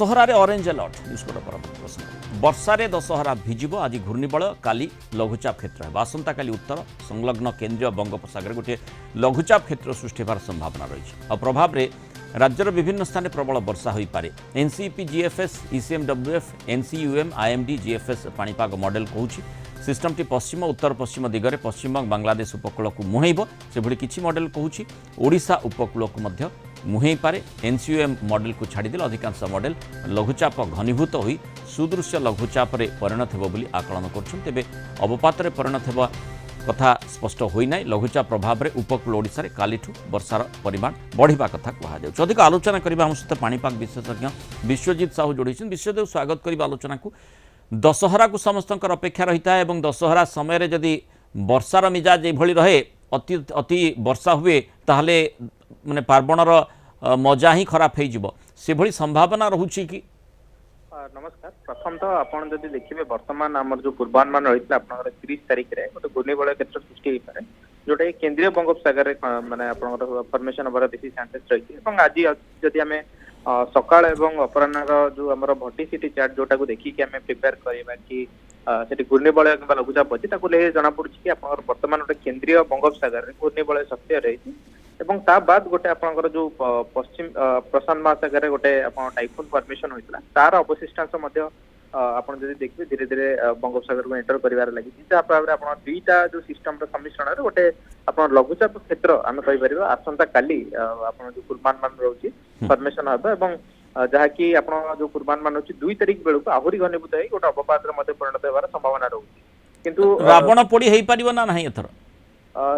दशहरारे orange alert निष्कट परवर्त प्रसंग वर्षारे दशहरा भिजिब आज घूर्णिबल काली लघुचाप क्षेत्र है आसंता काली उत्तर संलग्न केन्द्रीय बंगोपसागर गोटे लघुचाप क्षेत्र सृष्टि होवार संभावना रही और प्रभाव में राज्यर विभिन्न स्थान प्रबल वर्षा हो पारे एनसीईपी जीएफएस ईसीएमडब्ल्यूएफ एनसीयूएम आईएमडी जीएफएस पाणीपाग मॉडल कहूँ सिस्टमटी पश्चिम उत्तर पश्चिम दिगरे पश्चिमबंग बांग्लादेश उपकूल को मुहैब से किसी मॉडल कहूँ ओडिशा उपकूल को मुहै पारे एनसीयूएम मॉडल को छाड़देले अधिकांश मॉडल लघुचाप घनीभूत हो सुदृश्य लघुचाप परिणत हो आकलन कर अवपात परिणत होगा कथा स्पष्ट होना लघुचाप प्रभाव में उपकूल ओडिशा कालीठू वर्षार परिमाण बढ़िया कथा कहुच्छे अधिक आलोचना करने आम सहित पाणीपाग विशेषज्ञ विश्वजित साहू जोड़ी विश्वदेव स्वागत कर आलोचना को दशहरा को समस्त अपेक्षा रही है और दशहरा समय जदि वर्षार मिजाज ये रहे अति अति वर्षा हुए ताहले माने पार्वणर मजा ही खराब हो संभावना रोचे कि नमस्कार प्रथम तो आपन जदि देखिए वर्तमान आमर जो पूर्वानुमान रही है 30 तारिख में गोटे घूर्णिबलय क्षेत्र सृष्टि हो पाए जोटा केन्द्रीय बंगोपसागर माने फॉर्मेशन हमारा बेसी चांसेस रही है आज जदि आम सकाल एवं अपराह्न जो आम भर्टिसिटी चार्ट जोटा को देखिए आम प्रिपेयर करवा कि से घूर्णिबलय कि लघुचाप अच्छी जना पड़ी कि बर्तमान गोटे केन्द्रीय बंगोपसागर घूर्णिबलय सक्रिय रही एवं ता बाद गोटे आपनकर जो पश्चिम प्रशांत महासागर गोटे टाइफून फॉर्मेशन होता तार अवशिष्टांश आपन जदि देखिए धीरे धीरे बंगोपसागर को एंटर कर लगी जहाँफल दुईटा जो सिस्टम सम्मिश्रण गोटे आप लघुचाप क्षेत्र आम कहीपर आसंता काली आप जो पूर्वानुमान रोचे फॉर्मेशन हम जहाँकि आप जो पूर्वानुमान रोचे 2 तारिख बेलू आहरी घनीभूत हो गोटे अवपात परिणत होवार संभावना रोचे किंतु रावण पोड़ी हो पार ना एथर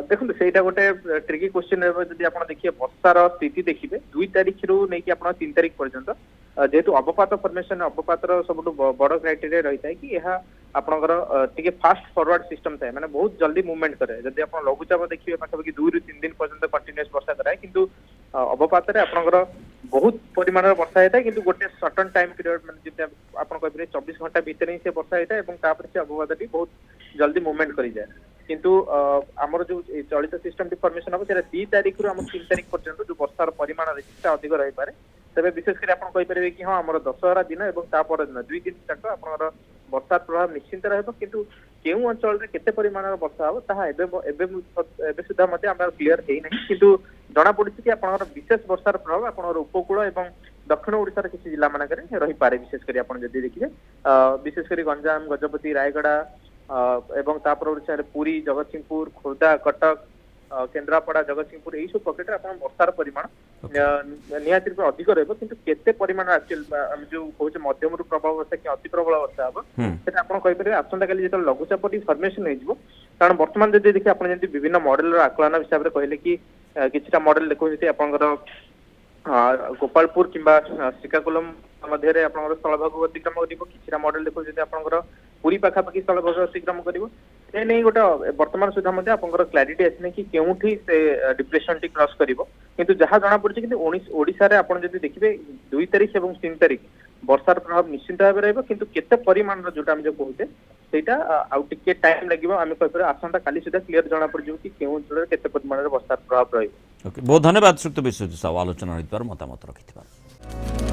देखो से गोटे ट्रिकी क्वेश्चन जब आप देखिए वर्षार स्थिति देखिए 2 तारिख रू नहीं 3 तारिख पर्यंत जेहेतु अवपात फॉर्मेशन अवपात सब बड़ क्राइटेरिया रही है कि यह आपंकर टे फास्ट फॉरवर्ड सिस्टम थाए माने बहुत जल्दी मूवमेंट करे जब आप लघुचाप देखिए पाखापाखि 2 ରୁ 3 दिन पर्यंत कंटिन्यूअस वर्षा कराए किंतु अवपात आपंकर बहुत परिमाण वर्षा होता है किंतु गोटे सर्टन टाइम पीरियड माने आप 24 घंटा भितर ही से वर्षा होता है और अवपात बहुत जल्दी मूवमेंट कर जाए किंतु आमर जो चलित सिस्टम फॉर्मेशन हम 2 तारिख रू 3 तारिख पर्यंत जो वर्षार परिमाण रही अधिक रही पारे तेज विशेषकर आप कहीपर कि हाँ आम दशहरा दिन और तापर दिन 2 दिन तक आप वर्षा प्रभाव निश्चिंत रु केउ अंचल केते परिमाण वर्षा हम ताबे सुधा आम क्लीयर होना किंतु जना पड़ी कि आप विशेष वर्षार प्रभाव आप उपकूल और दक्षिण ओडिशार किसी जिला मानक रही पारे विशेषकर आप देखिए विशेषकर गंजाम गजपति रायगड़ा एवं तापर ओडिशा पुरी जगतसिंहपुर खोर्धा कटक केन्द्रापड़ा जगतसिंहपुर यही सब पकेट वर्षार परिमाण निहाती अधिक रही किंतु केते परिमाण एक्चुअल जो कहते मध्यम प्रबल वर्षा कि अति प्रबल वर्षा हम से आप कहीपर आसंता काली जो लघुचाप फॉर्मेशन हो कारण बर्तमान जब देखिए आप विभिन्न मॉडल आकलन हिसाब से कहले कि किसी मॉडल देखते आपंकर गोपालपुर किंबा श्रीकाकुलम मध्य आप स्थलभाग अतिक्रम कर मॉडल देखते आपंकर पूरी पाखापाखि स्थलभाग अतिक्रम कर नहीं गोटे वर्तमान सुधा आपंकर क्लारिटी आसने कि केउठी से डिप्रेशन टी क्रॉस करिवो किंतु जहाँ जना पड़ी कि ओडिशा रे आपण जदि देखिबे 2 तारिख और 3 तारिख वर्षार प्रभाव निश्चिंत भाव रहिबो किंतु केते परिमाण जोटा हम जो कहते सेटा आउ टिके टाइम लागिबो आमे कहिपर आसंता काली सुधा क्लियर जना पड़ जो कि केउ अंचल केते परिमाण वर्षार प्रभाव रहिबो। ओके बहुत धन्यवाद श्रुत विश्वजित साहू आलोचना मतामत रखिथिबार।